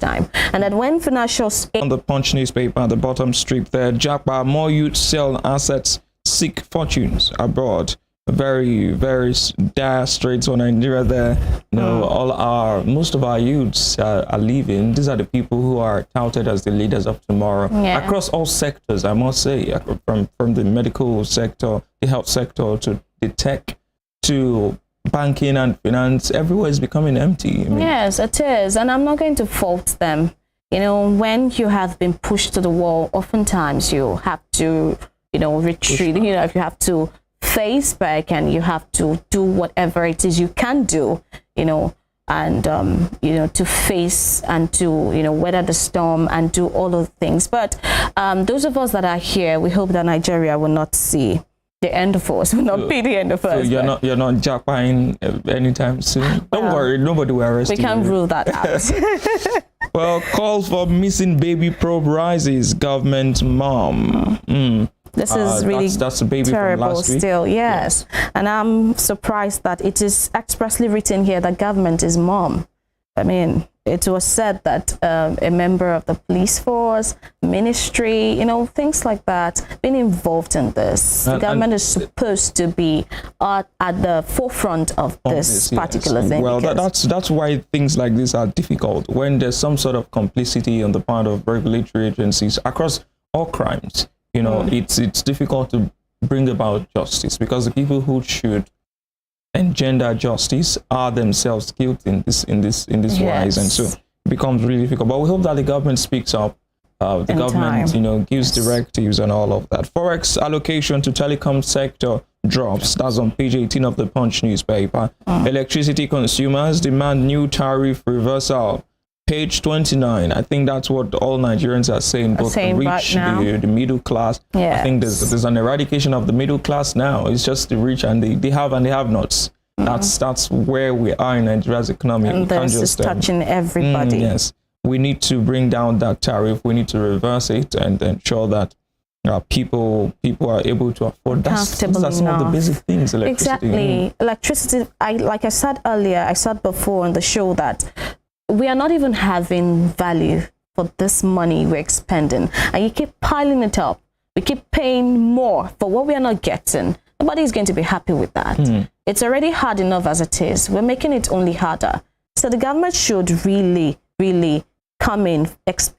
time. And that when financial on the Punch newspaper at the bottom strip there, Japa, more youth sell assets, seek fortunes abroad. Very, very dire straits for Nigeria there. Most of our youths are leaving. These are the people who are touted as the leaders of tomorrow. Across all sectors, I must say, from the medical sector, the health sector, to the tech, to banking and finance, everywhere is becoming empty. Yes, it is. And I'm not going to fault them. When you have been pushed to the wall, oftentimes you have to, retreat. If you have to face back and you have to do whatever it is you can do, and to face and to weather the storm and do all of the things. But those of us that are here, we hope that Nigeria will not see the end of us, will not be the end of us. So you're not jackpotting anytime soon. Don't worry, nobody will arrest you. We can't rule that out. Well, call for missing baby probe rises. Government mom. This is really that's a baby terrible from last week. Still, yes. And I'm surprised that it is expressly written here that government is mom. I mean, it was said that a member of the police force, ministry, things like that, being involved in this. The government is supposed to be at the forefront of this particular thing. Well, that's why things like this are difficult. When there's some sort of complicity on the part of regulatory agencies across all crimes. It's difficult to bring about justice because the people who should engender justice are themselves guilty in this wise, and so it becomes really difficult. But we hope that the government speaks up. The government, gives directives and all of that. Forex allocation to telecom sector drops. That's on page 18 of the Punch newspaper. Electricity consumers demand new tariff reversal. Page 29. I think that's what all Nigerians are saying, both the rich, the middle class. Yes. I think there's an eradication of the middle class now. It's just the rich and they have and they have nots. That's where we are in Nigeria's economy. And this is touching everybody. Yes. We need to bring down that tariff. We need to reverse it and ensure that people are able to afford that. That's some of the basic things. Electricity. Exactly. Electricity. Like I said earlier, I said before on the show that we are not even having value for this money we're expending, and you keep piling it up. We keep paying more for what we are not getting. Nobody is going to be happy with that. It's already hard enough as it is. We're making it only harder. So the government should really, really come in,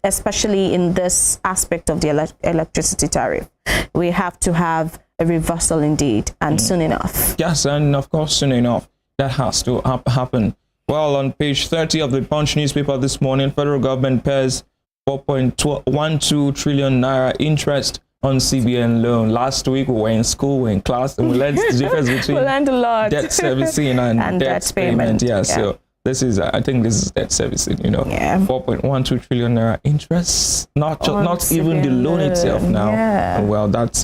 especially in this aspect of the electricity tariff. We have to have a reversal indeed, and soon enough. Yes, and of course, soon enough. That has to happen. Well, on page 30 of the Punch newspaper this morning, federal government pays 4.12 trillion naira interest on CBN loan. Last week we were in school, we were in class, and we learned the difference between we learned a lot. Debt servicing and debt payment. Yeah, so this is, I think this is debt servicing, 4.12 trillion naira interest, not even the loan itself now. Yeah. Well, that's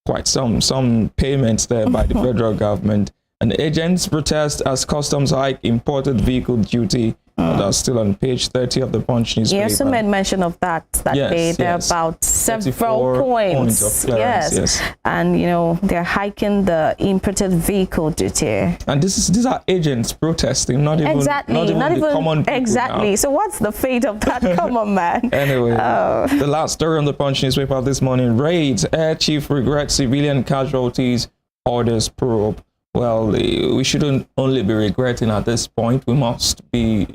quite some payments there by the federal government. And agents protest as customs hike imported vehicle duty. That's still on page 30 of the Punch newspaper. You also made mention of that day. There are about several points of clearance, yes. And they're hiking the imported vehicle duty. And these are agents protesting, not even the common people. Exactly. Now. So what's the fate of that common man? Anyway, the last story on the Punch newspaper this morning: raids. Air chief regrets civilian casualties. Orders probe. Well, we shouldn't only be regretting at this point. We must be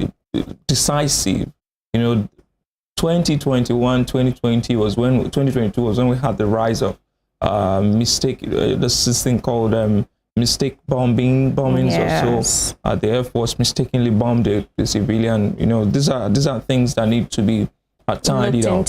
decisive. 2021, 2022 was when we had the rise of this thing called mistake bombings yes. or so. The Air Force mistakenly bombed the civilian. These are things that need to be tidied up.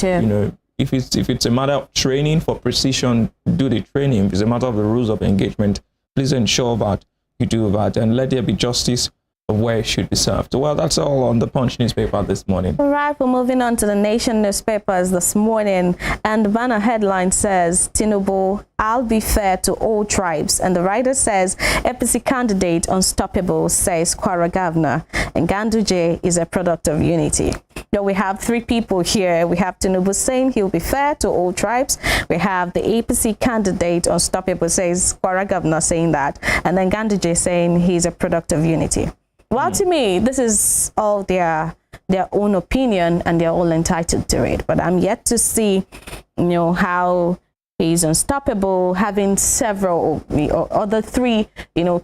If it's a matter of training for precision, do the training. If it's a matter of the rules of engagement, please ensure that you do that and let there be justice of where it should be served. Well, that's all on the Punch newspaper this morning. All right, we're moving on to the Nation newspapers this morning. And the banner headline says, Tinubu, I'll be fair to all tribes. And the writer says, APC candidate unstoppable, says Kwara governor. And Ganduje is a product of unity. Now we have three people here. We have Tinubu saying he'll be fair to all tribes. We have the APC candidate unstoppable, says Kwara governor, saying that. And then Ganduje saying he's a product of unity. Well, to me, this is all their own opinion, and they're all entitled to it. But I'm yet to see, how he's unstoppable, having several other three,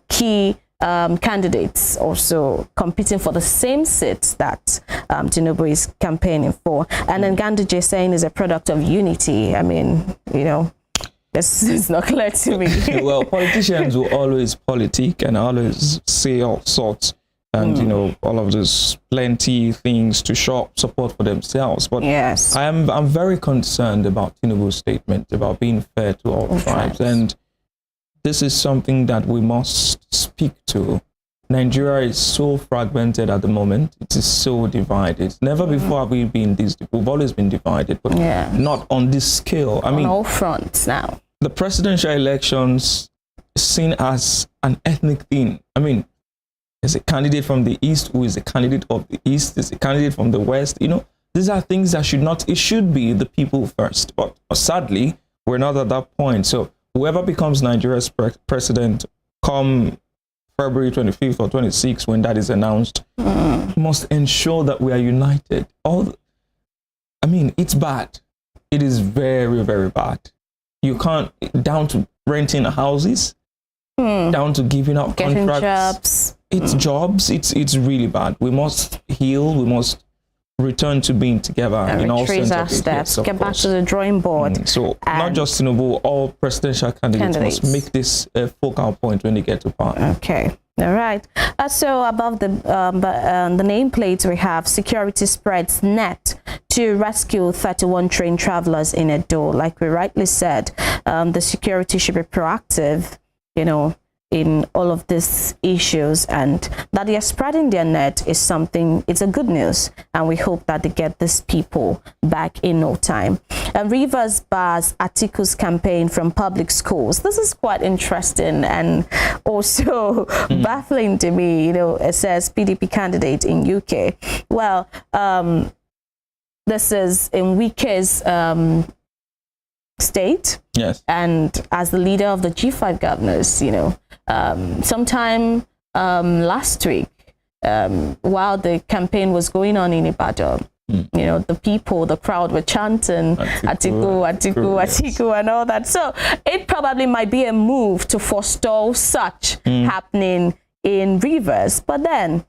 key candidates also competing for the same seats that Tinubu is campaigning for. And then Ganduje saying is a product of unity. I mean, this is not clear to me. Well, politicians will always politic and always say all sorts and all of those plenty things to show up support for themselves. But yes, I'm very concerned about Tinubu's statement about being fair to all tribes. And this is something that we must speak to. Nigeria is so fragmented at the moment. It is so divided. Never before have we been this. We've always been divided, but not on this scale. I mean, on all fronts now. The presidential elections is seen as an ethnic thing. I mean, there's a candidate from the East who is a candidate of the East. There's a candidate from the West. These are things that it should be the people first. But sadly, we're not at that point. So whoever becomes Nigeria's president come February 25th or 26th, when that is announced, must ensure that we are united. It's bad. It is very, very bad. You can't, down to renting houses, down to giving up getting contracts. Jobs. It's jobs. It's really bad. We must heal. We must return to being together in all sense of it. Steps. Yes, Get back to the drawing board. So not just Tinubu, all presidential candidates must make this a focal point when they get to power. Okay. All right. So above the nameplate, we have security spreads net to rescue 31 train travelers in Edo. Like we rightly said, the security should be proactive, in all of these issues, and that they are spreading their net is something, it's a good news, and we hope that they get these people back in no time. And Rivers bars Atiku's campaign from public schools. This is quite interesting and also baffling to me. It says PDP candidate in UK. Well, this is in Wike's state. Yes. And as the leader of the G5 governors, sometime last week, while the campaign was going on in Ibadan, the crowd were chanting Atiku, and all that. So it probably might be a move to forestall such happening in Rivers. But then,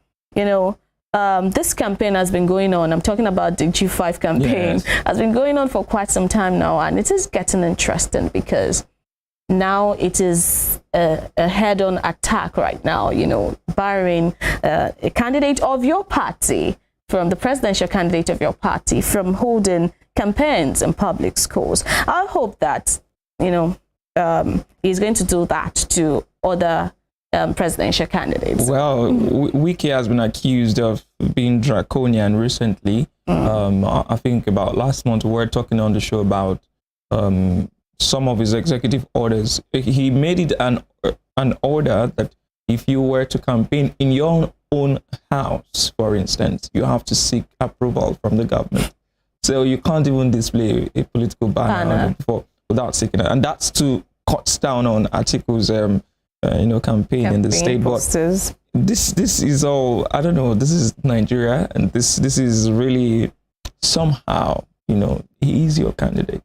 this campaign has been going on. I'm talking about the G5 campaign. Has been going on for quite some time now, and it is getting interesting because now it is a head-on attack right now, barring a candidate of your party, from the presidential candidate of your party, from holding campaigns in public schools. I hope that, he's going to do that to other presidential candidates. Well, Wike has been accused of being draconian recently. I think about last month we were talking on the show about some of his executive orders. He made it an order that if you were to campaign in your own house, for instance, you have to seek approval from the government. So you can't even display a political banner without seeking it. And that's to cut down on Atiku's campaign in the state. Posters. But this is all, I don't know, this is Nigeria, and this is really somehow, he is your candidate.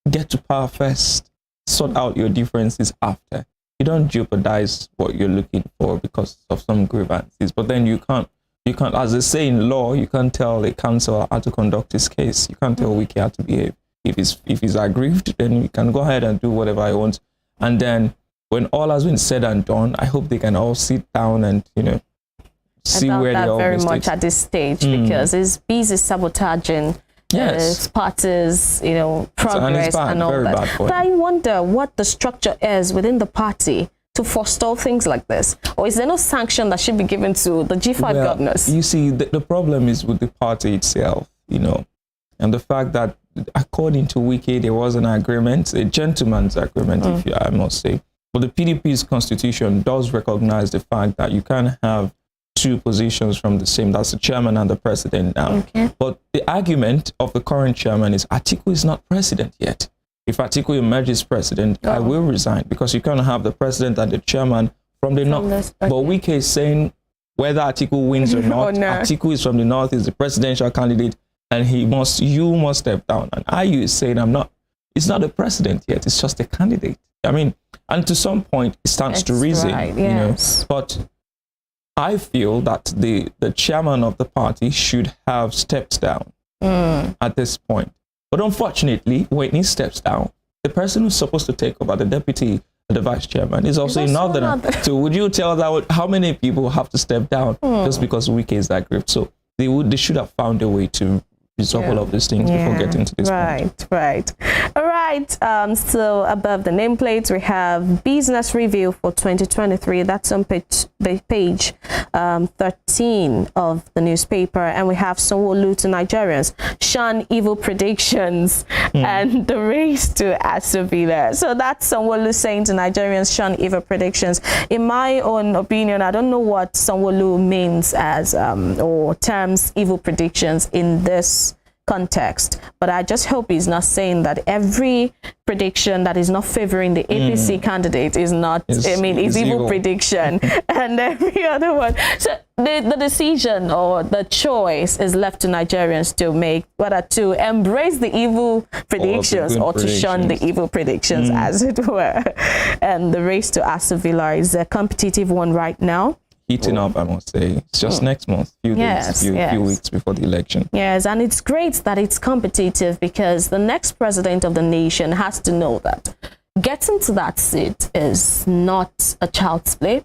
Get to power first, sort out your differences after. You don't jeopardize what you're looking for because of some grievances. But then you can't, as they say in law, you can't tell a counsel how to conduct his case. You can't tell Wike how to behave. If he's aggrieved, then you can go ahead and do whatever he wants. And then when all has been said and done, I hope they can all sit down and, see where they are. Very much at this stage because he's busy sabotaging parties, progress and all that. But I wonder what the structure is within the party to forestall things like this. Or is there no sanction that should be given to the G5 governors? You see, the problem is with the party itself, and the fact that according to Wike, there was an agreement, a gentleman's agreement, I must say. But the PDP's constitution does recognize the fact that you can't have two positions from the same, that's the chairman and the president now. Okay. But the argument of the current chairman is Atiku is not president yet. If Atiku emerges president, I will resign, because you can't have the president and the chairman from the north. But Wike is saying whether Atiku wins or not. no. Atiku is from the north, is the presidential candidate, and you must step down. And IU is saying, it's not a president yet, it's just a candidate. I mean, and to some point, it stands to reason, right, yes. But I feel that the chairman of the party should have stepped down at this point. But unfortunately, when he steps down, the person who's supposed to take over, the deputy, the vice chairman, is also a northerner. So would you tell that how many people have to step down just because Wike is that grip? So they should have found a way to resolve all of these things before getting to this point. Right. All right. So above the nameplate, we have business review for 2023. That's on page 13 of the newspaper. And we have Sanwo-Olu to Nigerians, shun evil predictions, and the race to Aso Villa. So that's Sanwo-Olu saying to Nigerians, shun evil predictions. In my own opinion, I don't know what Sanwo-Olu means as or terms evil predictions in this context, but I just hope he's not saying that every prediction that is not favoring the APC candidate is not, is evil prediction, and every other one. So the decision or the choice is left to Nigerians to make, whether to embrace the evil predictions or to shun the evil predictions, as it were. And the race to Aso Villa is a competitive one right now. Heating up, I must say. It's just next month, few weeks before the election. Yes, and it's great that it's competitive, because the next president of the nation has to know that getting to that seat is not a child's play,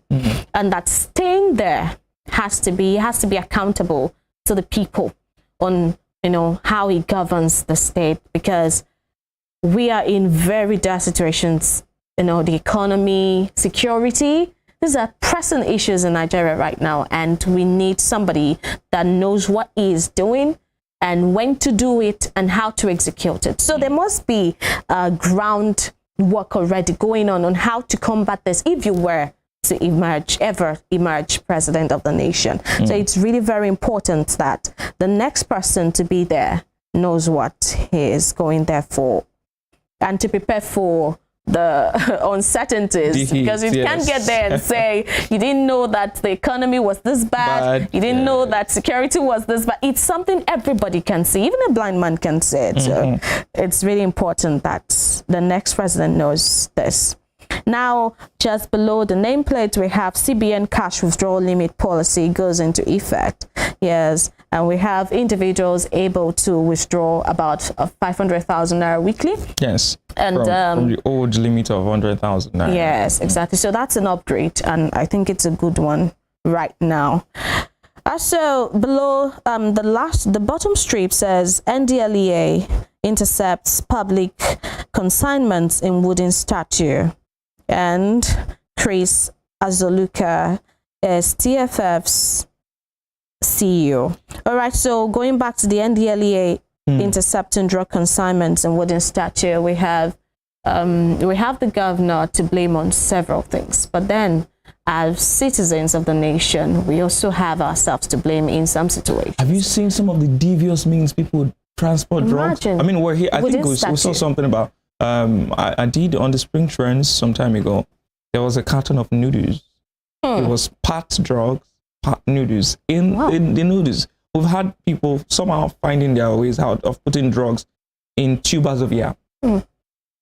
and that staying there has to be accountable to the people on how he governs the state, because we are in very dire situations. The economy, security. These are pressing issues in Nigeria right now, and we need somebody that knows what he is doing and when to do it and how to execute it. So there must be groundwork already going on how to combat this if you were to ever emerge president of the nation. So it's really very important that the next person to be there knows what he is going there for, and to prepare for the uncertainties, because you can't get there and say you didn't know that the economy was this bad, you didn't know that security was this bad. It's something everybody can see, even a blind man can see it. So it's really important that the next president knows this. Now, just below the nameplate, we have CBN cash withdrawal limit policy goes into effect. Yes, and we have individuals able to withdraw about 500,000 naira weekly. Yes, and from the old limit of 100,000 naira. Yes, exactly. So that's an upgrade, and I think it's a good one right now. So below the bottom strip says NDLEA intercepts public consignments in wooden statue. And Chris Azoluka is TFF's CEO. All right, so going back to the NDLEA intercepting drug consignments and wooden statue, we have the governor to blame on several things, but then as citizens of the nation, we also have ourselves to blame in some situations. Have you seen some of the devious means people transport drugs? I mean, we're here. I think we saw something about. I did on the Spring Trends some time ago. There was a carton of noodles. It was part drugs, part noodles in the noodles. We've had people somehow finding their ways out of putting drugs in tubers of yam.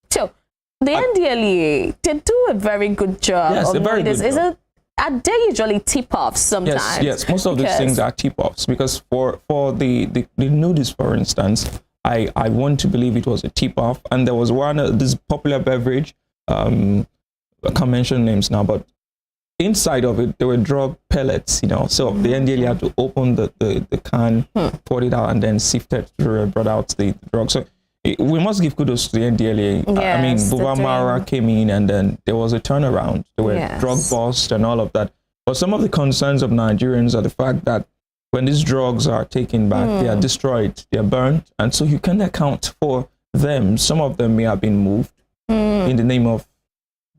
So the NDLEA, they do a very good job. Yes, a very good job. Are they usually tip-offs sometimes? Yes. Most of these things are tip-offs, because for the noodles, for instance, I want to believe it was a tip-off, and there was one this popular beverage. I can't mention names now, but inside of it there were drug pellets. So the NDLEA had to open the can, pour it out, and then sift it through and brought out the drug. So we must give kudos to the NDLEA. Yes, I mean, Buba Mara came in, and then there was a turnaround. There were drug busts and all of that. But some of the concerns of Nigerians are the fact that when these drugs are taken back, they are destroyed, they are burnt, and so you can account for them. Some of them may have been moved in the name of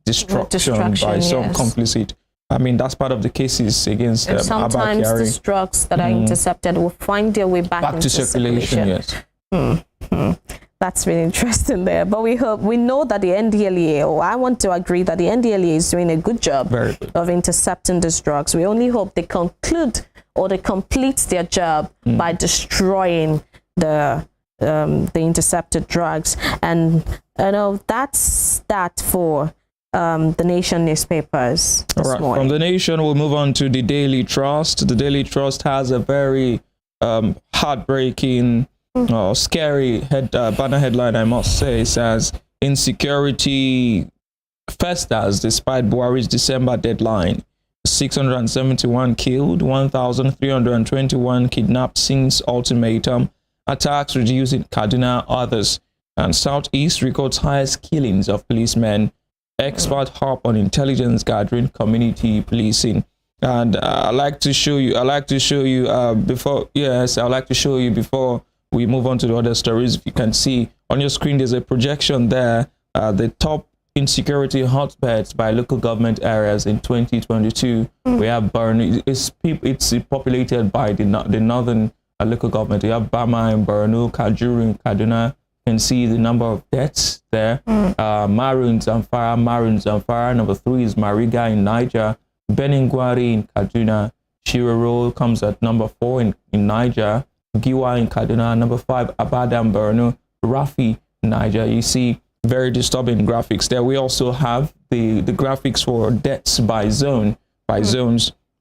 destruction by some complicit. I mean, that's part of the cases against sometimes Abba Kyari. These drugs that are intercepted will find their way back into to circulation. Yes. That's really interesting there. But we know that the NDLEA, or I want to agree that the NDLEA is doing a good job Very good. of intercepting these drugs. We only hope they conclude or they complete their job by destroying the intercepted drugs. And that's that for the Nation newspapers this All right. morning. From the Nation, we'll move on to the Daily Trust. The Daily Trust has a very heartbreaking, scary banner headline, I must say. It says, insecurity festers despite Buhari's December deadline. 671 killed, 1,321 kidnapped since ultimatum. Attacks reduced in Kaduna, others. And Southeast records highest killings of policemen. Expert hop on intelligence gathering, community policing. And I'd like to show you before we move on to the other stories. If you can see on your screen, there's a projection there, the top insecurity hotspots by local government areas in 2022. We have Borno. It's populated by the northern local government. You have Bama in Borno, Kajuru in Kaduna. You can see the number of deaths there. Maru in Zamfara. Number 3 is Mariga in Niger. Beningwari in Kaduna. Shiroro comes at number 4 in Niger. Giwa in Kaduna. Number 5, Abada in Borno. Rafi in Niger. You see very disturbing graphics there. We also have the graphics for deaths by zones.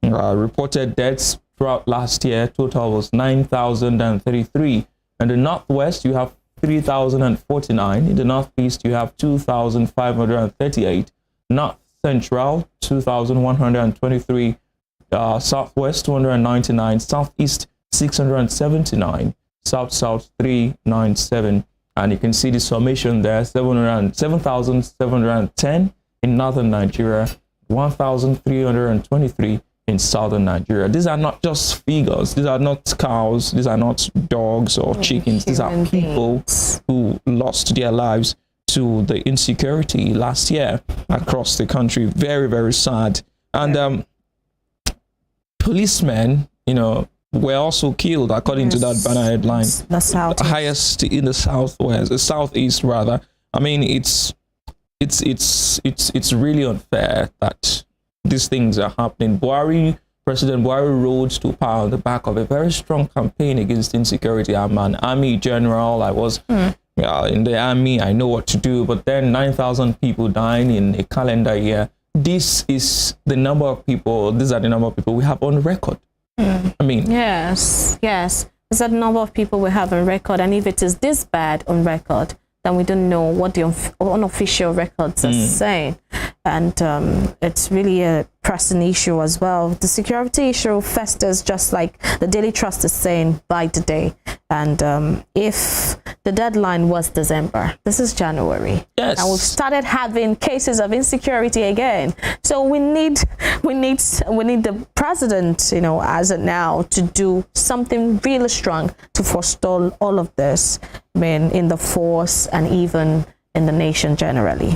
Reported deaths throughout last year, total was 9,033. In the northwest, you have 3,049. In the northeast, you have 2,538. North central, 2,123. Southwest, 299. Southeast, 679. South, 397. And you can see the summation there, 7,710 in northern Nigeria, 1,323 in southern Nigeria. These are not just figures. These are not cows. These are not dogs or chickens. These are people who lost their lives to the insecurity last year across the country. Very, very sad. And policemen, were also killed, according to that banner headline. The South, highest in the southeast rather. I mean, it's really unfair that these things are happening. President Buhari rose to power on the back of a very strong campaign against insecurity. I'm an army general. I was in the army. I know what to do. But then 9,000 people dying in a calendar year. These are the number of people we have on record. I mean, yes. There's a number of people we have on record, and if it is this bad on record, then we don't know what the unofficial records are saying. And it's really a pressing issue as well. The security issue festers, just like the Daily Trust is saying, by the day. And if the deadline was December, this is January. Yes. And we've started having cases of insecurity again. So we need the president, as of now, to do something really strong to forestall all of this, in the force and even in the nation generally.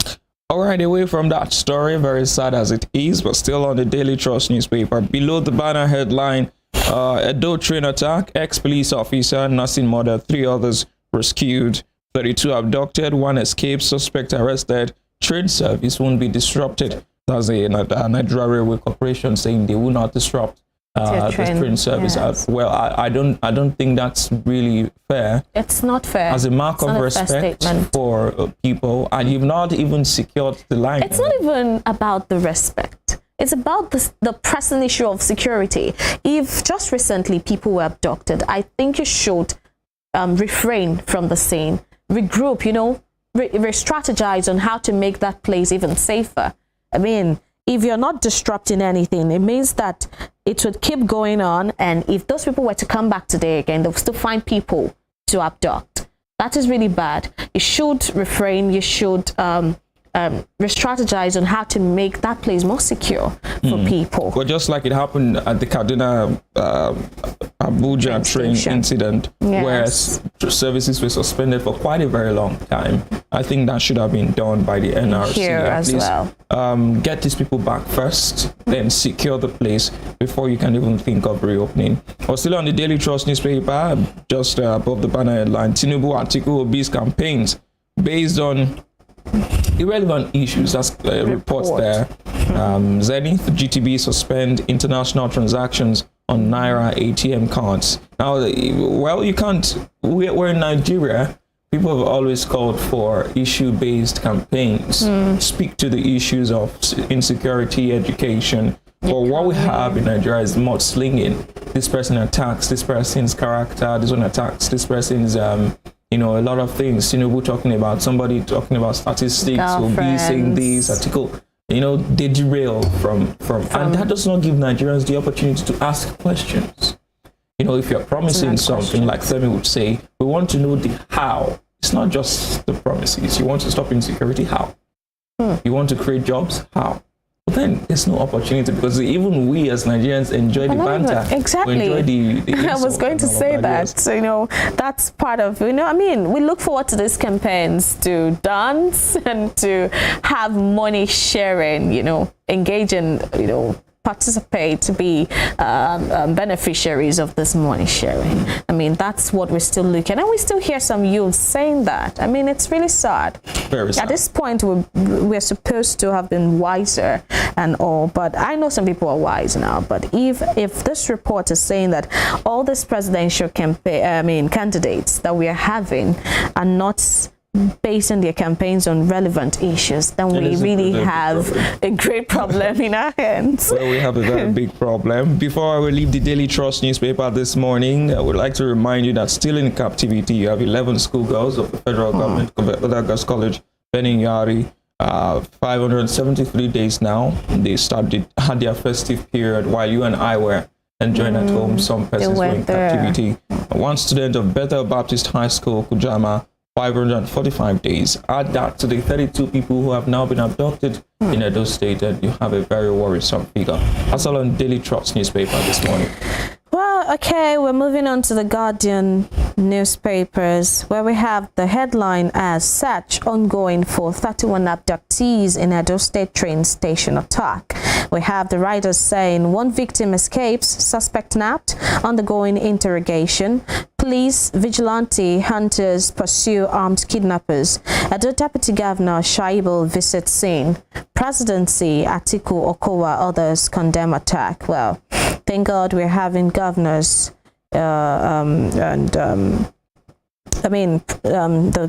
All right, away from that story, very sad as it is, but still on the Daily Trust newspaper. Below the banner headline, Edo train attack, ex-police officer, nursing mother, 3 others rescued, 32 abducted, 1 escaped, suspect arrested, train service won't be disrupted. That's a Nigeria Railway Corporation saying they will not disrupt the train service. Yes. Well, I don't think that's really fair. It's not fair. As a mark of respect for people, and you've not even secured the line. It's not even about the respect. It's about the pressing issue of security. If just recently people were abducted, I think you should refrain from the scene, regroup, re-strategize on how to make that place even safer. I mean, if you're not disrupting anything, it means that it would keep going on. And if those people were to come back today again, they'll still find people to abduct. That is really bad. You should refrain. You should re-strategize on how to make that place more secure for people. Well, just like it happened at the Kaduna Abuja train incident, where services were suspended for quite a very long time. I think that should have been done by the NRC Here as well. get these people back first, then secure the place before you can even think of reopening. Or still on the Daily Trust newspaper, just above the banner headline, Tinubu Atiku Obi's campaigns based on irrelevant issues. That's reports there. Zenith, GTB suspend international transactions on Naira ATM cards. Now, well, you can't. We're in Nigeria. People have always called for issue-based campaigns. Speak to the issues of insecurity, education. But what we have in Nigeria is mudslinging. This person attacks this person's character. This one attacks this person's, a lot of things. Tinubu talking about somebody talking about statistics. Obi saying this article. They derail from, and that does not give Nigerians the opportunity to ask questions. If you're promising something, like Femi would say, we want to know the how. It's not just the promises. You want to stop insecurity? How? You want to create jobs? How? But then there's no opportunity, because even we as Nigerians enjoy the banter. Exactly. We enjoy the I was going to say that. So, that's part of, we look forward to these campaigns to dance and to have money sharing, engage in, participate, to be beneficiaries of this money sharing. That's what we're still looking at. And we still hear some youths saying that. It's really sad. Very sad. At this point, we're supposed to have been wiser and all, but I know some people are wise now. But if this report is saying that all these presidential candidates that we are having are not basing their campaigns on relevant issues, then we really have a great problem in our hands. Well, we have a very big problem. Before I will leave the Daily Trust newspaper this morning, I would like to remind you that still in captivity, you have 11 schoolgirls of the federal government, Other Girls College, Benin Yari, 573 days now. They had their festive period while you and I were enjoying at home. Some persons were in captivity. One student of Bethel Baptist High School, Kujama, 545 days. Add that to the 32 people who have now been abducted in Edo State, and you have a very worrisome figure. That's all on Daily Trust newspaper this morning. Well, okay, we're moving on to the Guardian newspapers, where we have the headline as search ongoing for 31 abductees in Edo State train station attack. We have the writers saying one victim escapes, suspect nabbed, undergoing interrogation. Police, vigilante, hunters pursue armed kidnappers. Edo Deputy Governor Shaibu visits scene. Presidency, Atiku, Okowa, others condemn attack. Well, thank God we're having governors the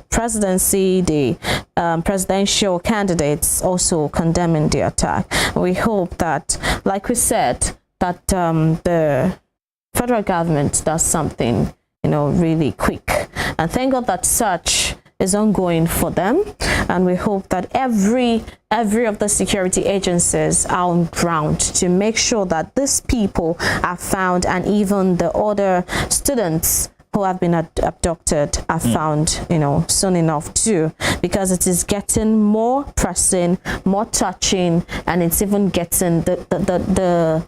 presidency, the presidential candidates also condemning the attack. We hope that, like we said, that the federal government does something, really quick. And thank God that search is ongoing for them. And we hope that every of the security agencies are on ground to make sure that these people are found, and even the other students who have been abducted are found, soon enough too, because it is getting more pressing, more touching, and it's even getting the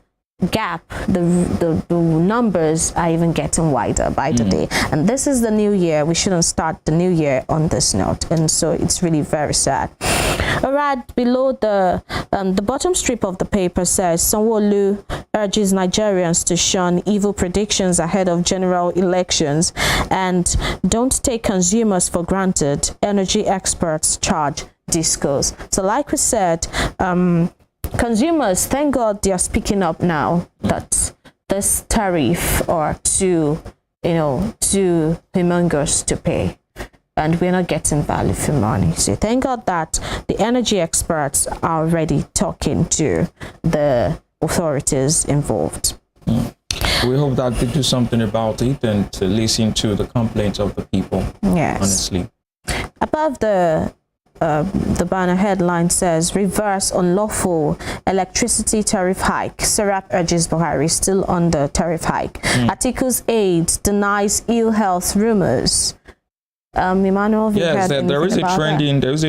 gap, the numbers are even getting wider by the day. And this is the new year. We shouldn't start the new year on this note, and so it's really very sad. All right, below the bottom strip of the paper says Sanwo-Olu urges Nigerians to shun evil predictions ahead of general elections and don't take consumers for granted. Energy experts charge discos. So like we said, consumers, thank God they are speaking up now that this tariff are too humongous to pay, and we're not getting value for money. So thank God that the energy experts are already talking to the authorities involved. We hope that they do something about it and to listen to the complaints of the people. Yes. Honestly. Above the banner headline says reverse unlawful electricity tariff hike. Serap urges Buhari still on the tariff hike. Atiku's aide denies ill health rumors. Emmanuel, yes, there is a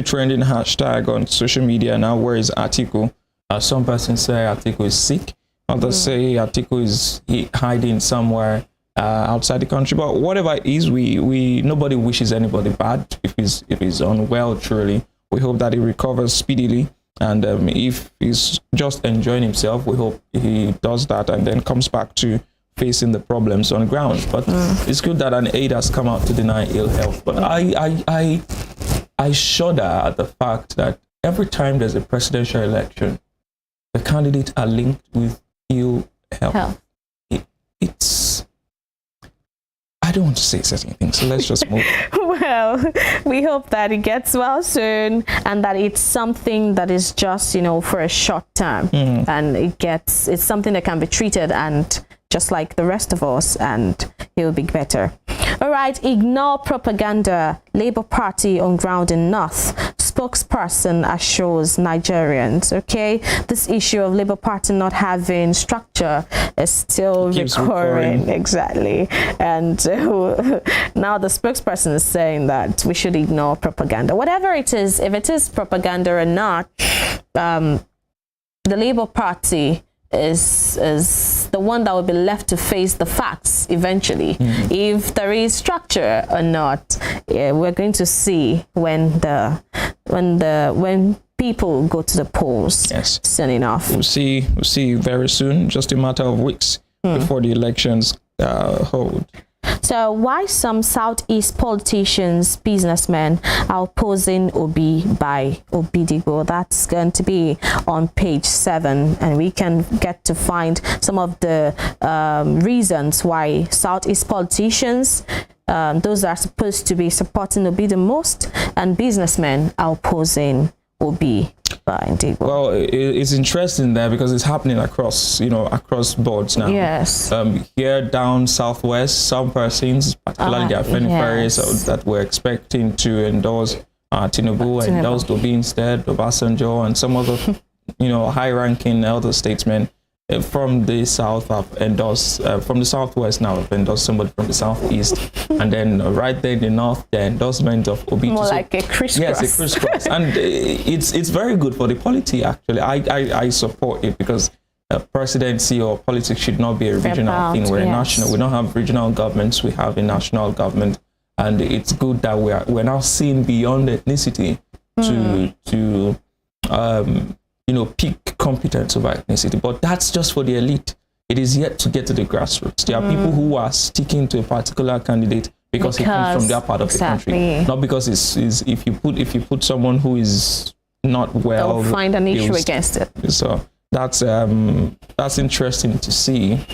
trending hashtag on social media now. Where is Atiku? Some persons say Atiku is sick. Others say Atiku is hiding somewhere outside the country. But whatever it is, we nobody wishes anybody bad if he's unwell. Truly, we hope that he recovers speedily And if he's just enjoying himself, we hope he does that and then comes back to facing the problems on ground. But it's good that an aide has come out to deny ill health. But I shudder at the fact that every time there's a presidential election, the candidates are linked with ill health. It's, I don't want to say certain things, so let's just move. Well, we hope that it gets well soon and that it's something that is just, for a short term, and it's something that can be treated and just like the rest of us, and it will be better. All right, ignore propaganda. Labour Party on ground in North. Spokesperson assures Nigerians. Okay, this issue of Labour Party not having structure is still recurring. Exactly, and now the spokesperson is saying that we should ignore propaganda, whatever it is. If it is propaganda or not, the Labour Party is the one that will be left to face the facts eventually. If there is structure or not, we're going to see when people go to the polls. Yes, soon enough. We'll see very soon. Just a matter of weeks before the elections hold. So why some Southeast politicians, businessmen are opposing Obi by Obidigbo? That's going to be on page 7, and we can get to find some of the reasons why Southeast politicians, those that are supposed to be supporting Obi the most, and businessmen are opposing Obi by Obidigbo. Well, it's interesting there because it's happening across boards now. Yes. Here down southwest, some persons, particularly the Afenifere, that were expecting to endorse Tinubu, endorsed Obi instead, Obasanjo, and some other, high-ranking elder statesmen from the south have endorsed, from the southwest now have endorsed somebody from the southeast, and then right there in the north, the endorsement of Obi. More like a crisscross. Yes, a crisscross, and it's very good for the polity. Actually, I support it because presidency or politics should not be a regional thing. We're national. We don't have regional governments. We have a national government, and it's good that we're now seeing beyond ethnicity to peak competence over ethnicity. But that's just for the elite. It is yet to get to the grassroots. There are people who are sticking to a particular candidate because he comes from their part of the country, not because it's if you put someone who is not well, they'll find an issue against it. So that's interesting to see,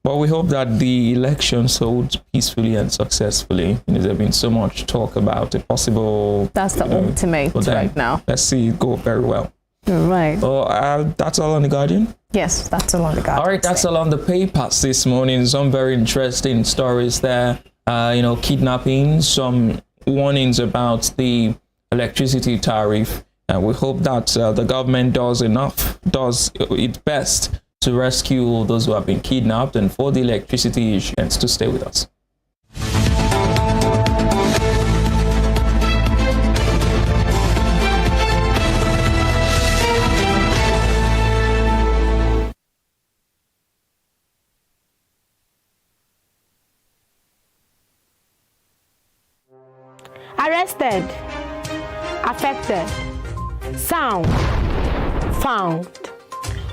But we hope that the elections hold peacefully and successfully. There's been so much talk about a possible. That's the ultimate right now. Let's see it go very well. Right. Well, that's all on The Guardian? Yes, that's all on The Guardian. All right, that's all on the papers this morning. Some very interesting stories there. Kidnapping, some warnings about the electricity tariff. And we hope that the government does its best to rescue those who have been kidnapped and for the electricity issues to stay with us. Arrested, affected, sound, found.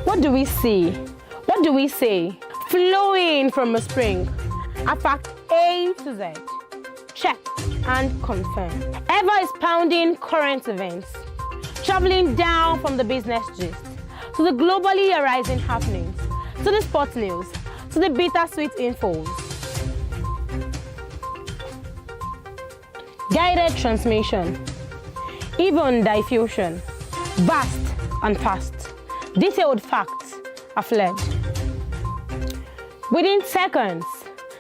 What do we see? What do we say? Flowing from a spring. A fact A to Z. Check and confirm. Eva is pounding current events. Traveling down from the business gist to the globally arising happenings, to the sports news, to the bittersweet infos. Guided transmission, even diffusion, vast and fast, detailed facts are fled. Within seconds,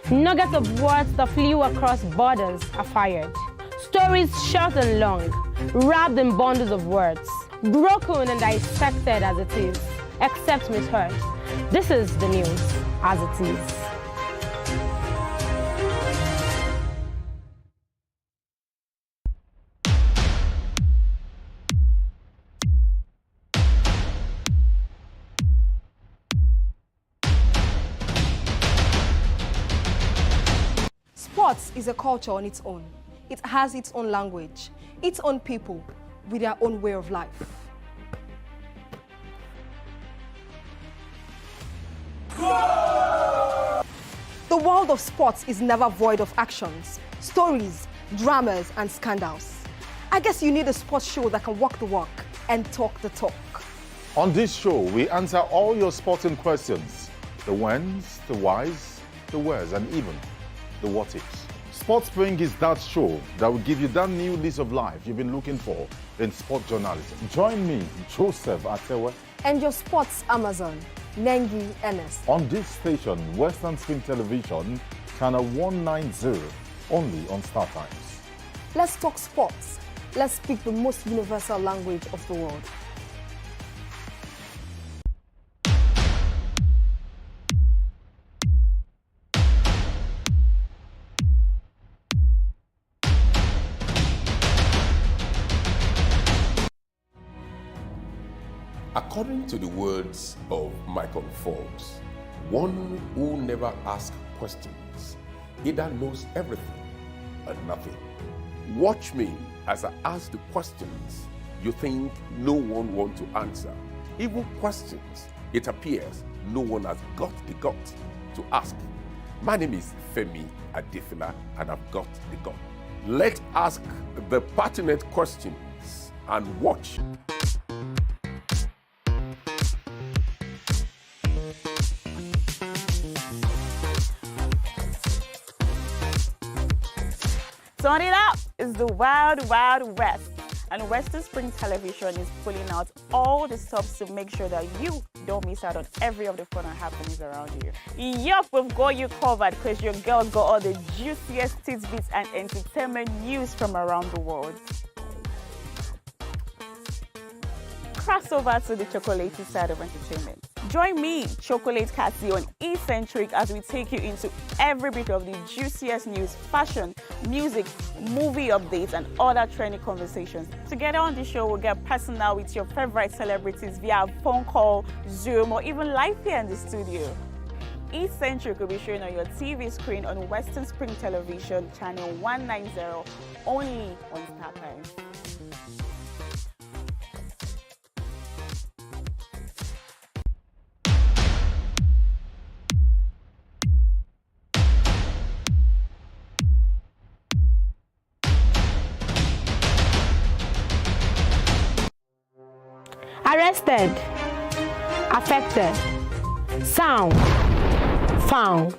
nuggets of words that flew across borders are fired. Stories short and long, wrapped in bundles of words, broken and dissected as it is, except misheard. This is the news as it is. Sports is a culture on its own. It has its own language, its own people, with their own way of life. The world of sports is never void of actions, stories, dramas, and scandals. I guess you need a sports show that can walk the walk and talk the talk. On this show, we answer all your sporting questions. The whens, the whys, the wheres, and even the what ifs. Sports Spring is that show that will give you that new lease of life you've been looking for in sport journalism. Join me, Joseph Atewe, And your sports Amazon, Nengi Enes. on this station, Western Spring Television, channel 190, only on Star Times. Let's talk sports. Let's speak the most universal language of the world. According to the words of Michael Forbes, one who never asks questions either knows everything or nothing. Watch me as I ask the questions you think no one wants to answer. Even questions it appears no one has got the guts to ask. My name is Femi Adefila and I've got the gut. Let's ask the pertinent questions and watch. Turn it up! It's the Wild Wild West, and Western Spring Television is pulling out all the stops to make sure that you don't miss out on every of the fun and happenings around you. Yup, we've got you covered because your girls got all the juiciest tidbits and entertainment news from around the world. Cross over to the chocolatey side of entertainment. Join me, Chocolate Cassie, on Eccentric as we take you into every bit of the juiciest news, fashion, music, movie updates, and other trending conversations. Together on the show, we'll get personal with your favorite celebrities via phone call, Zoom, or even live here in the studio. Eccentric will be shown on your TV screen on Western Spring Television, channel 190, only on Star Times. Arrested, affected, sound, found.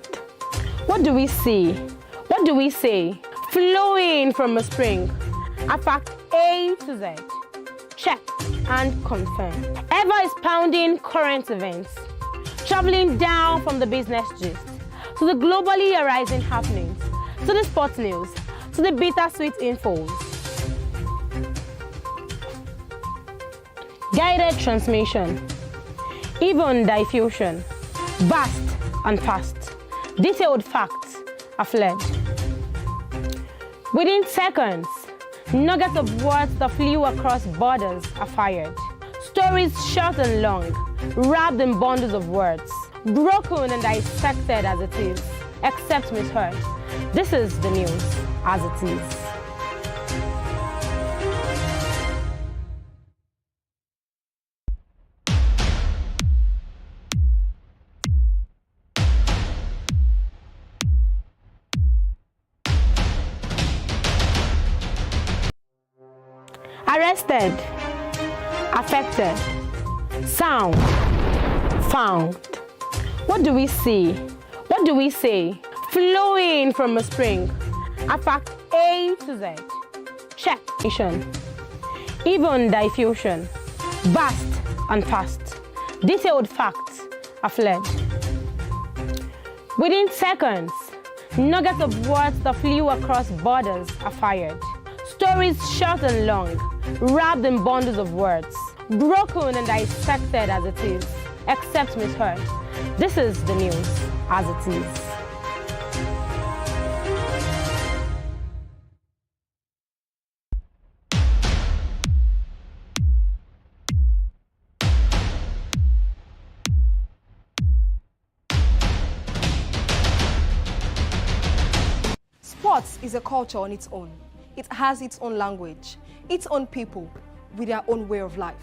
What do we see? What do we say? Flowing from a spring. A fact A to Z. Check and confirm. Eva is pounding current events. Traveling down from the business gist to the globally arising happenings, to the sports news, to the bittersweet infos. Guided transmission, even diffusion, vast and fast, detailed facts are fled. Within seconds, nuggets of words that flew across borders are fired. Stories short and long, wrapped in bundles of words, broken and dissected as it is, except misheard. This is the news as it is. Arrested, affected, sound, found. What do we see? What do we say? Flowing from a spring. A fact A to Z. Check. Even diffusion. Vast and fast. Detailed facts are fled. Within seconds, nuggets of words that flew across borders are fired. Stories short and long, wrapped in bundles of words, broken and dissected as it is, except misheard. This is the news as it is. Sports is a culture on its own. It has its own language, its own people, with their own way of life.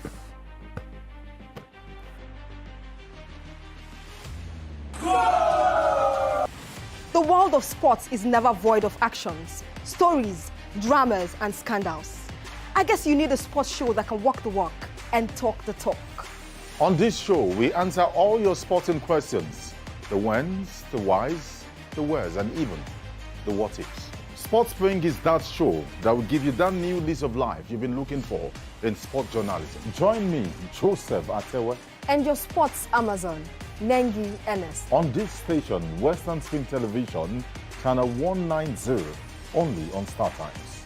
The world of sports is never void of actions, stories, dramas, and scandals. I guess you need a sports show that can walk the walk and talk the talk. On this show, we answer all your sporting questions. The whens, the whys, the wheres, and even the what ifs. Sports Spring is that show that will give you that new lease of life you've been looking for in sport journalism. Join me, Joseph Atewe, And your sports Amazon, Nengi Ernest. on this station, Western Spring Television, channel 190, only on Star Times.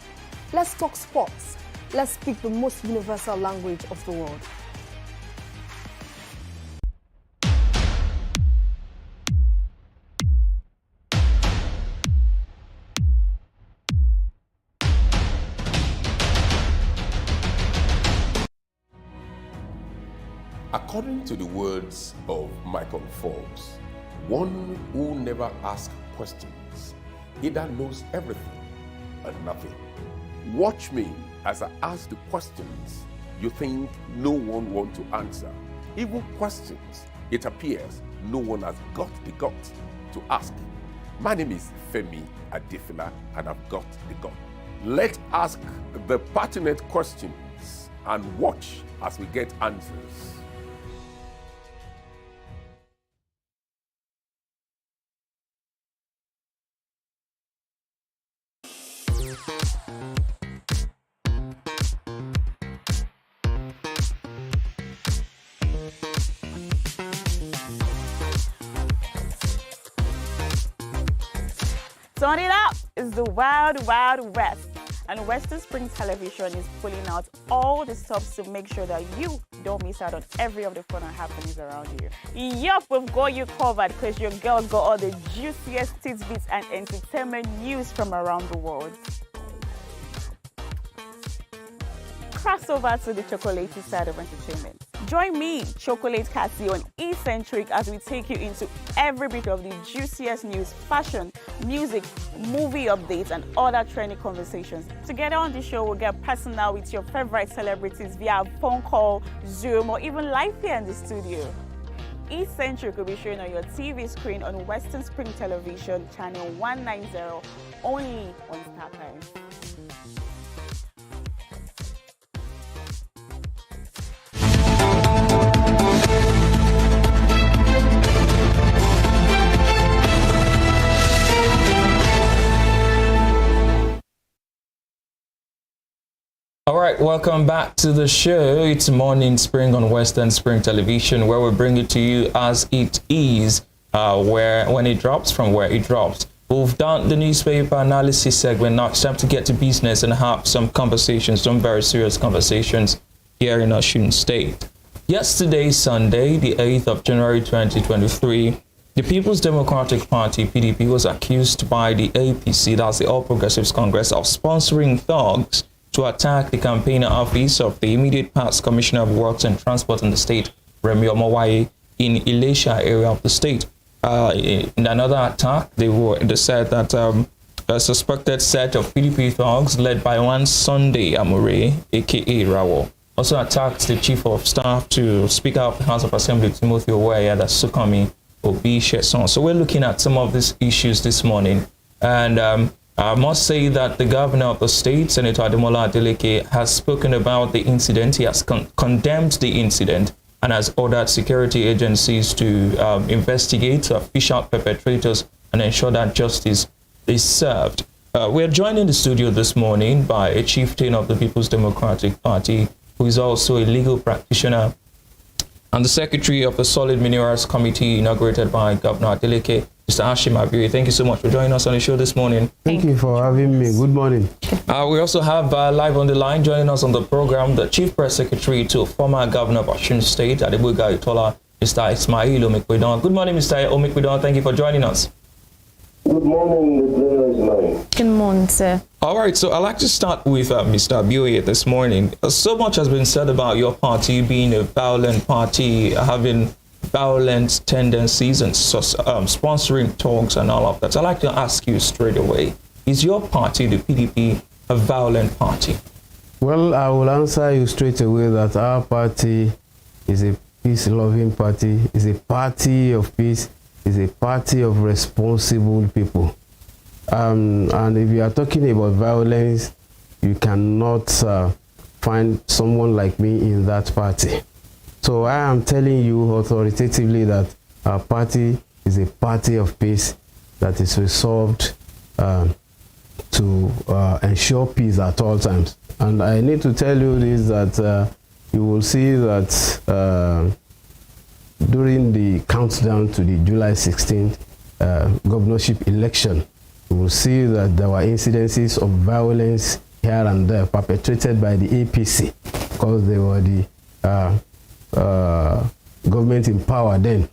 Let's talk sports. Let's speak the most universal language of the world. According to the words of Michael Forbes, one who never asks questions either knows everything or nothing. Watch me as I ask the questions you think no one wants to answer. Even questions it appears no one has got the guts to ask. My name is Femi Adefila and I've got the gut. Let's ask the pertinent questions and watch as we get answers. Turn it up! It's the Wild Wild West. And Western Spring Television is pulling out all the stops to make sure that you don't miss out on every of the fun and happenings around you. Yup, we've got you covered because your girls got all the juiciest tidbits and entertainment news from around the world. Cross over to the chocolatey side of entertainment. Join me, Chocolate Cassie, on Eccentric as we take you into every bit of the juiciest news, fashion, music, movie updates, and other trending conversations. Together on the show, we'll get personal with your favorite celebrities via phone call, Zoom, or even live here in the studio. Eccentric will be shown on your TV screen on Western Spring Television, channel 190, only on Star Times. All right, welcome back to the show. It's Morning Spring on Western Spring Television, where we bring it to you as it is, when it drops, from where it drops. We've done the newspaper analysis segment. Now it's time to get to business and have some conversations, some very serious conversations here in Osun State. Yesterday, Sunday, the 8th of January 2023, the People's Democratic Party, PDP, was accused by the APC, that's the All Progressives Congress, of sponsoring thugs to attack the campaign office of the immediate past Commissioner of Works and Transport in the state, Remi Omowaye, in Ilesha area of the state. In another attack, they said that a suspected set of PDP thugs led by one Sunday Amure, aka Rawo, also attacked the Chief of Staff to Speaker of the House of Assembly, Timothy Owaya, that's Sukami Obi Sheson. So we're looking at some of these issues this morning. And I must say that the governor of the state, Senator Ademola Adeleke, has spoken about the incident. He has condemned the incident and has ordered security agencies to investigate, fish out perpetrators, and ensure that justice is served. We are joined in the studio this morning by a chieftain of the People's Democratic Party, who is also a legal practitioner, and the secretary of the Solid Minerals Committee inaugurated by Governor Adeleke, Mr. Hashim Abiri. Thank you so much for joining us on the show this morning. Thank you for having me. Good morning. We also have live on the line, joining us on the program, the Chief Press Secretary to former Governor of Osun State, Adegboyega Oyetola, Mr. Ismail Omekwedan. Good morning, Mr. Omekwedan. Thank you for joining us. Good morning, the dinner is mine. Good morning, sir. All right, so I'd like to start with Mr. Abioye this morning. So much has been said about your party being a violent party, having violent tendencies and sponsoring talks and all of that. I'd like to ask you straight away, is your party, the PDP, a violent party? Well, I will answer you straight away that our party is a peace-loving party, is a party of peace, is a party of responsible people. And if you are talking about violence, you cannot find someone like me in that party. So I am telling you authoritatively that our party is a party of peace that is resolved to ensure peace at all times. And I need to tell you this, that you will see that during the countdown to the July 16th governorship election, you will see that there were incidences of violence here and there perpetrated by the APC, because they were the government in power then.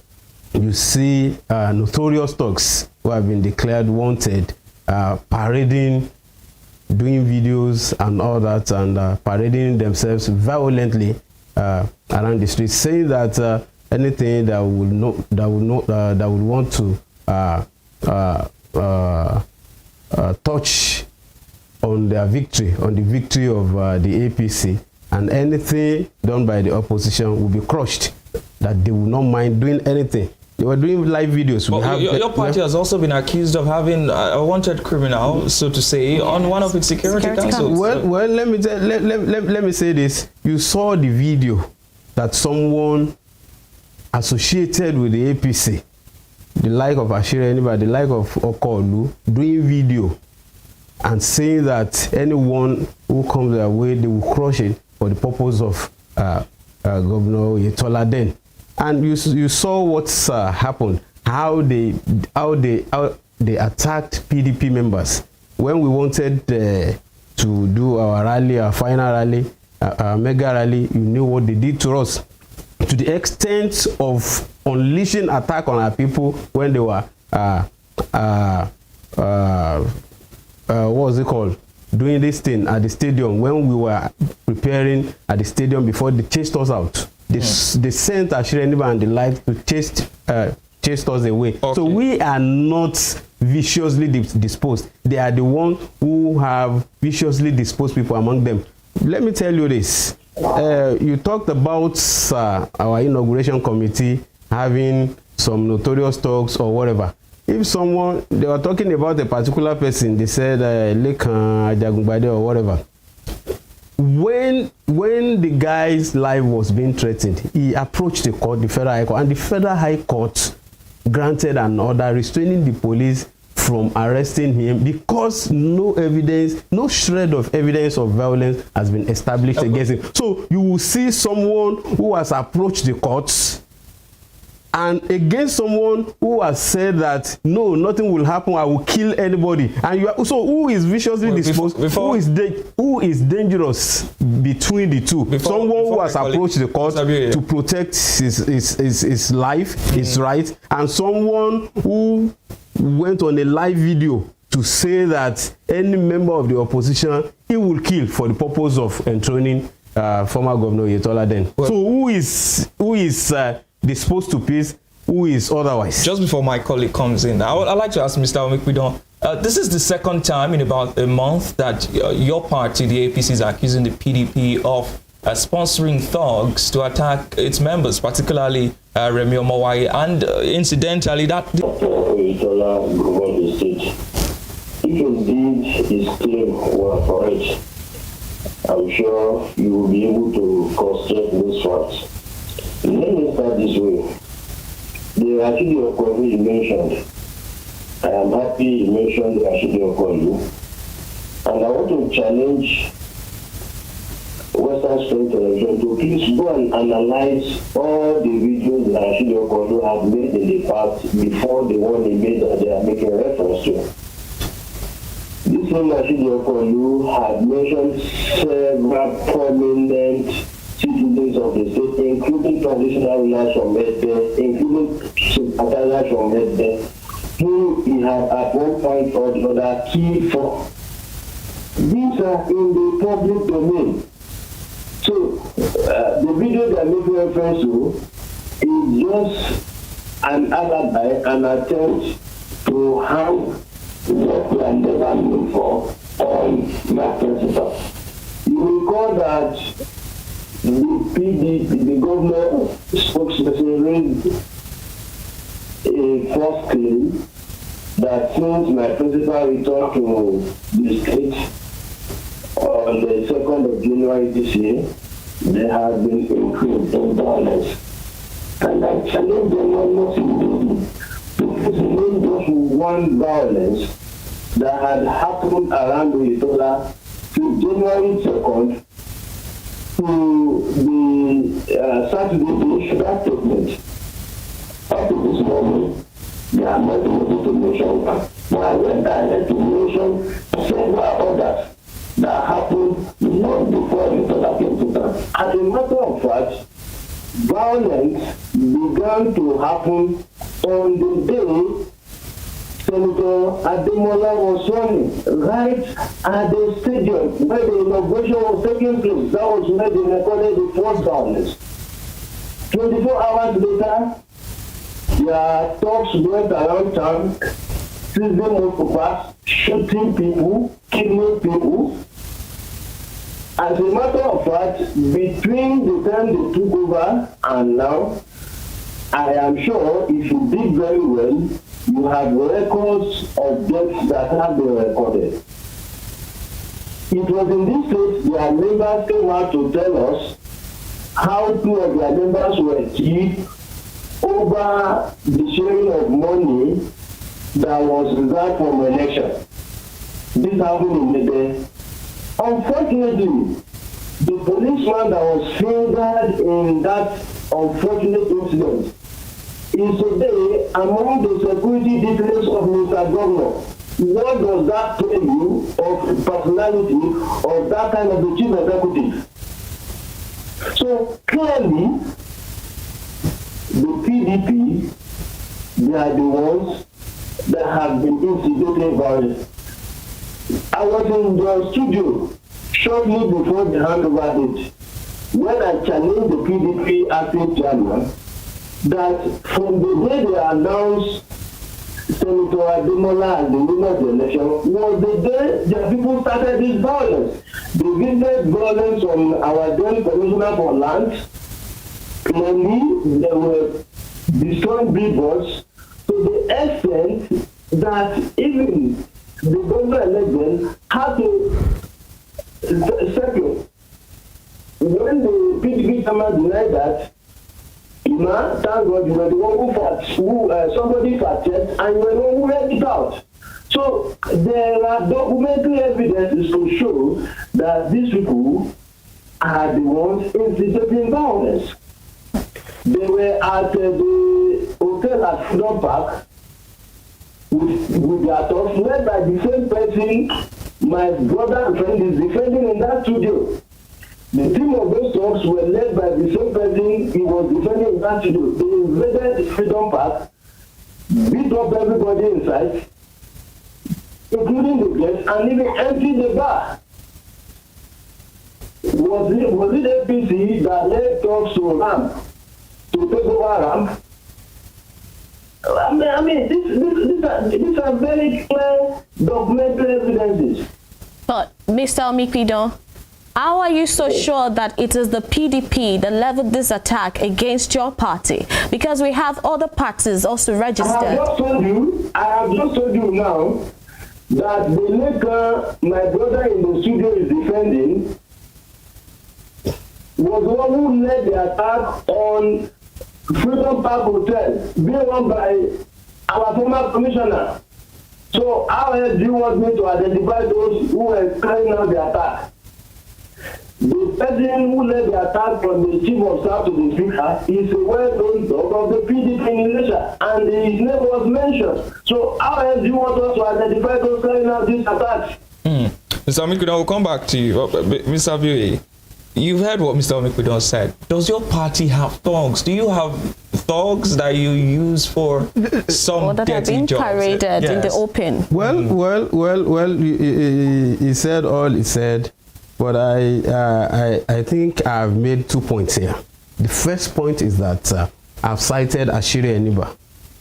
You see notorious thugs who have been declared wanted parading, doing videos and all that, and parading themselves violently around the streets, saying that anything that would want to touch on their victory, on the victory of the APC, and anything done by the opposition will be crushed, that they will not mind doing anything. They were doing live videos. But your party has also been accused of having a wanted criminal, so to say, on one of its security councils. Well, let me say this. You saw the video that someone associated with the APC, the like of Ashira Anybody, the like of Okolu, doing video and saying that anyone who comes their way, they will crush it for the purpose of Governor Oyetola then. And you saw what's happened, how they attacked PDP members when we wanted to do our rally, our final rally, our mega rally. You knew what they did to us, to the extent of unleashing attack on our people when they were what was it called, doing this thing at the stadium, when we were preparing at the stadium before they chased us out. They sent Ashira Anybody and the like to chase us away. Okay. So we are not viciously disposed. They are the ones who have viciously disposed people among them. Let me tell you this. You talked about our inauguration committee having some notorious talks or whatever. If someone, they were talking about a particular person, they said Lekan Ajagungbade or whatever. When the guy's life was being threatened, he approached the court, the Federal High Court, and the Federal High Court granted an order restraining the police from arresting him because no evidence, no shred of evidence of violence has been established against him. So you will see someone who has approached the courts and against someone who has said that no, nothing will happen, I will kill anybody. And you are, so who is viciously disposed? Who is dangerous between the two? Someone who has approached the court to protect his life, his right, and someone who went on a live video to say that any member of the opposition he will kill for the purpose of enthroning former Governor Oyetola then. Well, so who is disposed to peace, who is otherwise? Just before my colleague comes in, I'd like to ask Mr. Omikpidon, this is the second time in about a month that your party, the APC, is accusing the PDP of sponsoring thugs to attack its members, particularly Remi Omowai, and incidentally that... Oyetola governed the state. If indeed his claim were correct, I'm sure you will be able to construct those facts. Let me start this way. The Rashidi Okolu you mentioned, I am happy you mentioned Rashidi Okolu, and I want to challenge Western Strength Television to please go and analyze all the videos that Rashidi Okolu have made in the past before the one he made that they are making reference to. This one Rashidi Okolu had mentioned several prominent citizens of the state, including traditional rulers from Medbe, including Atala from Medbe, who he had at one point or the other killed for. These are in the public domain. So the video they are making reference to is just an alibi, an attempt to have what we are never known for on my principle. You recall that the governor spokesperson raised a false claim that since my principal returned to the state on the 2nd of January this year, there has been increase in violence. And I challenge them almost immediately because it ain't just one violence that had happened around Oyetola to January 2nd to the Saturday the sugar statement. Up to this moment, they are not able to mention one. But I went ahead to mention several others that happened long before Oyetola came to town. As a matter of fact, violence began to happen on the day Senator Ademola was running, right at the stadium where the inauguration was taking place. That was where they recorded the first violence. 24 hours later, their talks went around town, seizing motorbikes, shooting people, killing people. As a matter of fact, between the time they took over and now, I am sure if you dig very well, you have records of deaths that have been recorded. It was in this case their members came out to tell us how 2 of their members were killed over the sharing of money that was reserved for election. This happened in the day. Unfortunately, the policeman that was fingered in that unfortunate incident is today among the security details of Mr. Governor. What does that tell you of the personality of that kind of the chief executive? So clearly, the PDP, they are the ones that have been instigating violence. I was in the studio shortly before the handover date when I challenged the PDP acting chairman that from the day they announced Senator Ademola as the winner of the election was the day their people started this violence. They witnessed violence on our then commissioner for land. Clearly, they were destroying billboards to the extent that even the governor-elect had to settle. When the PDP chairman denied that, thank God you were the one who somebody fact-checked and you were the one who read it out. So there are documentary evidences to show that these people are the ones instigating violence. They were at the hotel at Freedom Park with their talks led by the same person my brother and friend is defending in that studio. The team of those talks were led by the same person he was defending in that studio. They invaded Freedom Park, beat up everybody inside, including the guests, and even emptied the bar. Was it APC that led talks to Ram to take over Ram? I mean, these are very clear documentary evidences. But Mr. Omikpido, how are you so sure that it is the PDP that leveled this attack against your party? Because we have other parties also registered. I have just told you now that the liquor my brother in the studio is defending was the one who led the attack on Freedom Park Hotel, being run by our former commissioner. So how else do you want me to identify those who were carrying out the attack? The person who led the attack from the chief of staff to the speaker is a well-known dog of the PDP in Ilesha, and his name was mentioned. So how else do you want us to identify those carrying out these attacks? Mr. Omikpido, I will come back to you. Mr. Abioye, you've heard what Mr. Omikpido said. Does your party have thugs? Do you have thugs that you use for some or that have dirty been jobs? paraded in the open? Well, he said all he said, but I think I've made 2 points here. The first point is that I've cited Ashiri Eniba.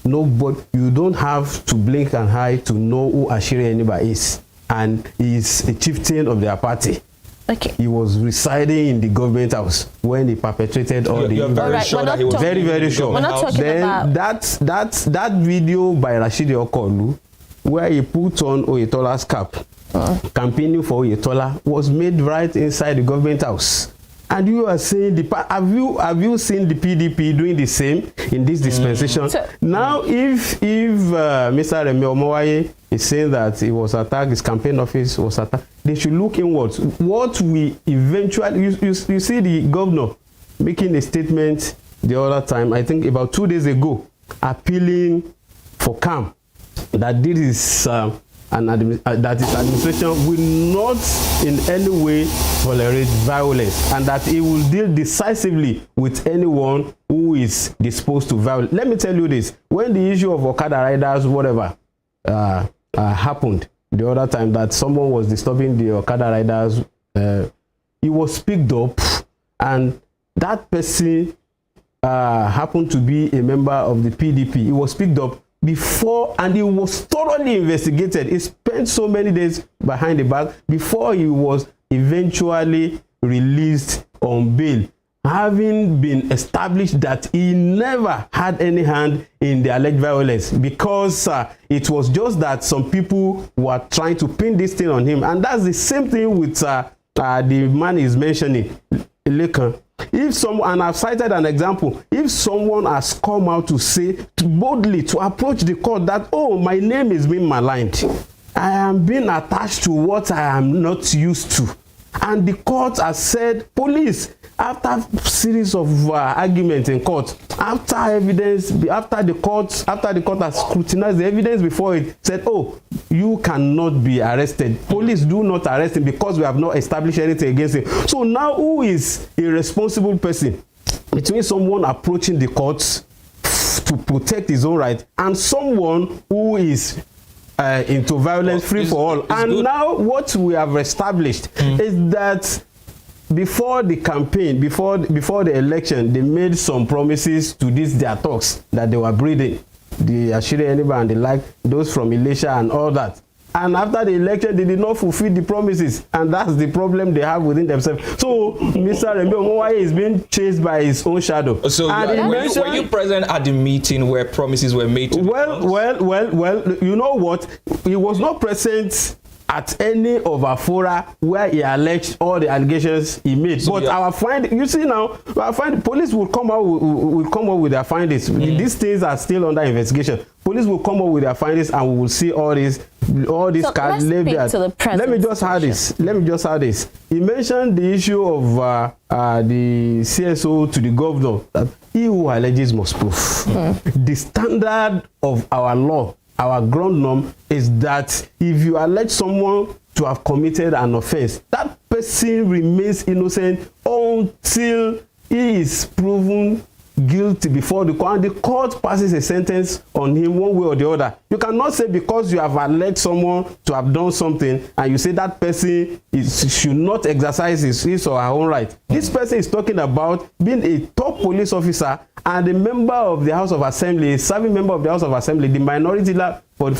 Nobody, you don't have to blink an eye to know who Ashiri Eniba is, and he's a chieftain of their party. Okay. He was residing in the government house when he perpetrated all the You're evil. very Alright, sure we're that not he was talking- Very, very sure. We're not talking Then about- that video by Rashidi Okolu, where he put on Oyetola's cap, campaigning for Oyetola, was made right inside the government house. And you are saying have you seen the PDP doing the same in this dispensation? So- Now, if Mr. Remi Omowaye is saying that he was attacked, his campaign office was attacked, they should look inwards. What we eventually, you see the governor making a statement the other time, I think about 2 days ago, appealing for calm, that this is that his administration will not in any way tolerate violence, and that he will deal decisively with anyone who is disposed to violence. Let me tell you this: when the issue of Okada riders, whatever, happened the other time, that someone was disturbing the Okada riders, he was picked up, and that person happened to be a member of the PDP. He was picked up before, and he was thoroughly investigated. He spent so many days behind the back before he was eventually released on bail, having been established that he never had any hand in the alleged violence, because it was just that some people were trying to pin this thing on him. And that's the same thing with the man is mentioning, Lekan. If someone, and I've cited an example, if someone has come out to say boldly, to approach the court that, oh, my name is being maligned, I am being attached to what I am not used to, and the court has said, police, after series of arguments in court, after the court has scrutinized the evidence before it, said, oh, you cannot be arrested. Police do not arrest him because we have not established anything against him. So now, who is a responsible person between someone approaching the courts to protect his own right and someone who is into violence, free for all? And good. Now what we have established is that before the campaign, before the election, they made some promises to these their talks that they were breeding, the Ashiri Eniba and the like, those from Elisha and all that. And after the election, they did not fulfill the promises, and that's the problem they have within themselves. So Mr. Remi Omowaye is being chased by his own shadow. So were you present at the meeting where promises were made to well, you know what? He was not present at any of our fora where he alleged all the allegations he made. So but our finding, you see now, our finding, police will come out with their findings. These things are still under investigation. Police will come up with their findings, and we will see all these so cards laid there. Let me just add this. He mentioned the issue of the CSO to the governor, that he who alleges must prove. The standard of our law, our ground norm, is that if you allege someone to have committed an offense, that person remains innocent until he is proven guilty before the court, and the court passes a sentence on him one way or the other. You cannot say because you have alleged someone to have done something and you say that person should not exercise his or her own right. This person is talking about being a top police officer and a member of the House of Assembly, a serving member of the House of Assembly, the minority leader for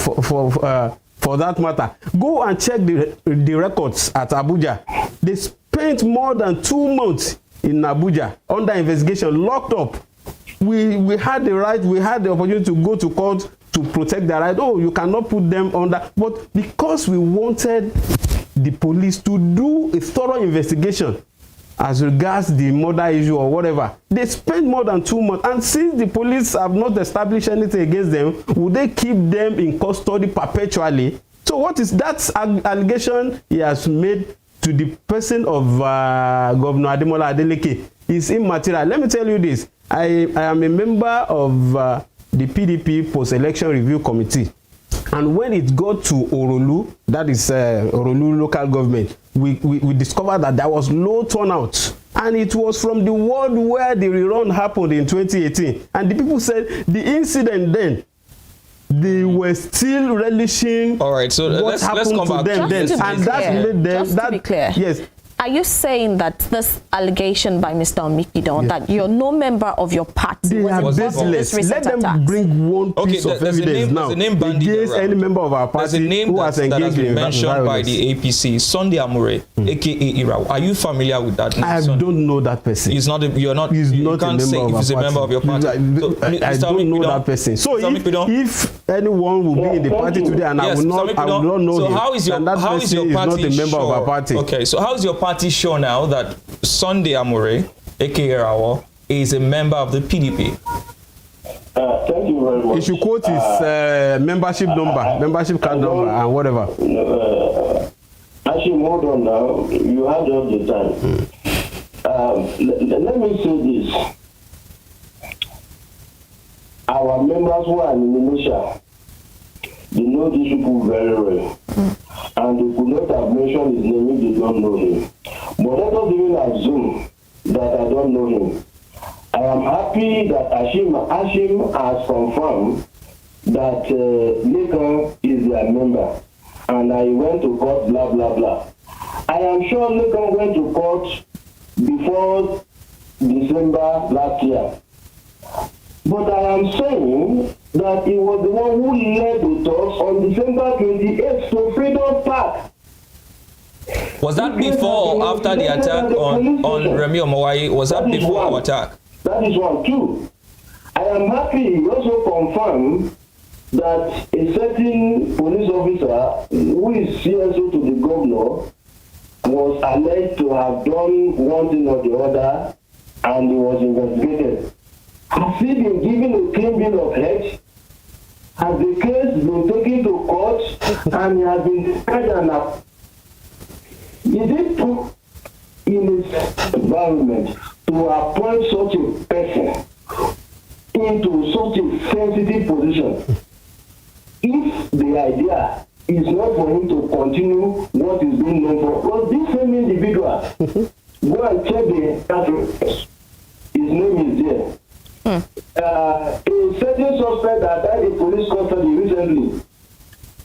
that matter. Go and check the records at Abuja. They spent more than 2 months in Abuja under investigation, locked up. We had the right, we had the opportunity to go to court to protect their right. Oh, you cannot put them under. But because we wanted the police to do a thorough investigation as regards the murder issue or whatever, they spent more than 2 months. And since the police have not established anything against them, would they keep them in custody perpetually? So what is that allegation he has made to the person of Governor Ademola Adeleke is immaterial. Let me tell you this. I am a member of the PDP Post-Election Review Committee. And when it got to Orolu, that is Orolu local government, we discovered that there was low turnout. And it was from the ward where the rerun happened in 2018. And the people said the incident then, they were still relishing. All right, so what let's come back to them then. And that made them. Just to be clear. Yes. are you saying that this allegation by Mr. Omikidon that you're no member of your party They are was involved in this baseless. Let recent them attacks? bring one piece of there's a evidence name- now there's a name bandied against around. any member of our There's a party name who has that has engaged been in mentioned by violence. the APC, Sunday Amore, aka Irawo. Are you familiar with that name? I Sunday? don't know that person. He's not. You're not. He's you not can't a say member if of he's a our member of your party. I Mr. don't know Omikidon, that person. So Mr. Omikidon, if anyone will be in the party today and I yes, will Mr. not Omikidon, know so him, how is your then that how is person your is not party a member of our party. Okay, so how is your party sure now that Sunday Amore, aka Irawo, is a member of the PDP? Thank you very much. He should quote his membership number, membership card number, and whatever. Actually, hold on now. You have just the time. Let me say this. Our members who are in Indonesia, they know these people very well. And they could not have mentioned his name if they don't know him. But let us even assume that I don't know him. I am happy that Ashim has confirmed that Lekan is their member. And I went to court, blah, blah, blah. I am sure Lekan went to court before December last year. But I am saying that he was the one who led the talks on December 28th to Freedom Park. Was that before or after the attack on Remi Omowaye? Was that before our attack? That is one. Two, I am happy he also confirmed that a certain police officer who is CSO to the governor was alleged to have done one thing or the other and he was investigated. Has he been given a clean bill of health? Has the case been taken to court and he has been charged enough? Is it put in his environment to appoint such a person into such a sensitive position if the idea is not for him to continue what is being known for? Because this same individual, go and check the address. His name is there. A certain suspect that died in police custody recently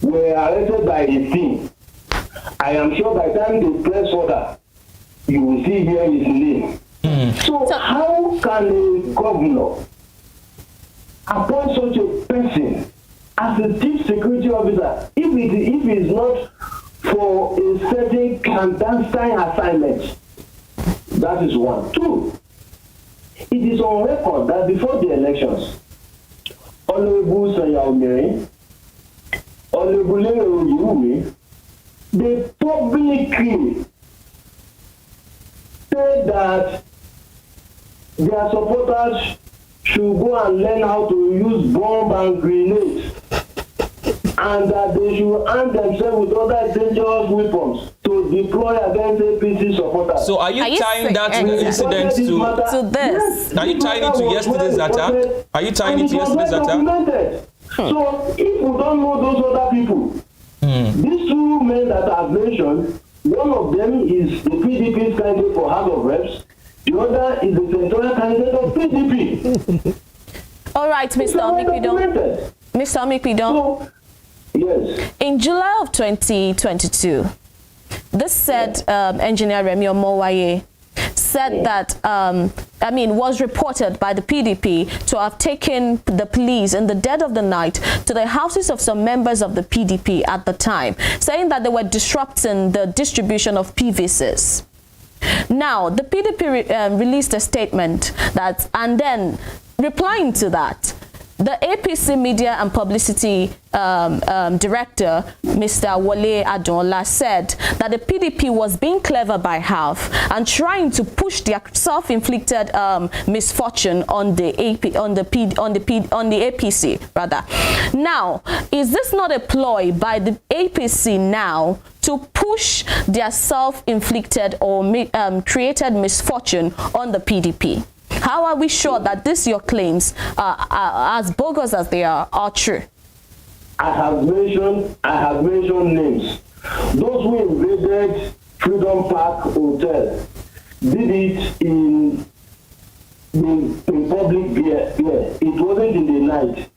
were arrested by a team. I am sure by the time they press order, you will see here his name. So how can a governor appoint such a person as a chief security officer if it is not for a certain clandestine assignment? That is one. Two, it is on record that before the elections, Honorable Sanya Omiri, Honorable Oyewumi, they publicly said that their supporters should go and learn how to use bomb and grenades, and that they should arm themselves with other dangerous weapons to deploy against APC supporters. So are you tying that incident to this? Are you tying it to yesterday's attack? Are you tying it to yesterday's attack? So if we don't know those other people, these two men that I've mentioned, one of them is the PDP's candidate for House of Reps, the other is the senatorial candidate of PDP. All right, Mr. Omikidon. Mr. Omikidon. So, yes. In July of 2022, this said engineer Remi Omowaye said that, was reported by the PDP to have taken the police in the dead of the night to the houses of some members of the PDP at the time, saying that they were disrupting the distribution of PVCs. Now, the PDP released a statement that, and then replying to that, the APC Media and Publicity Director, Mr. Wole Adola, said that the PDP was being clever by half and trying to push their self-inflicted misfortune on the APC rather. Now, is this not a ploy by the APC now to push their self-inflicted or created misfortune on the PDP? How are we sure that your claims, as bogus as they are true? I have mentioned names. Those who invaded Freedom Park Hotel did it in public beer. It wasn't in the night.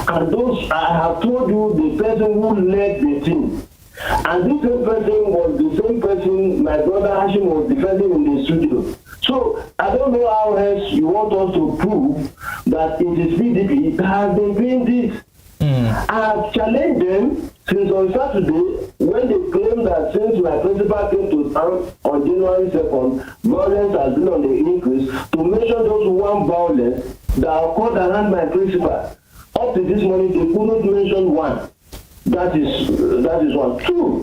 And those, I have told you, the person who led the team And this same person was the same person my brother Hashim was defending in the studio. So I don't know how else you want us to prove that it is PDP that has been doing this. I have challenged them since on Saturday when they claim that since my principal came to town on January 2nd, violence has been on the increase, to mention those one violence that occurred around my principal. Up to this morning, they couldn't mention one. That is one. Two,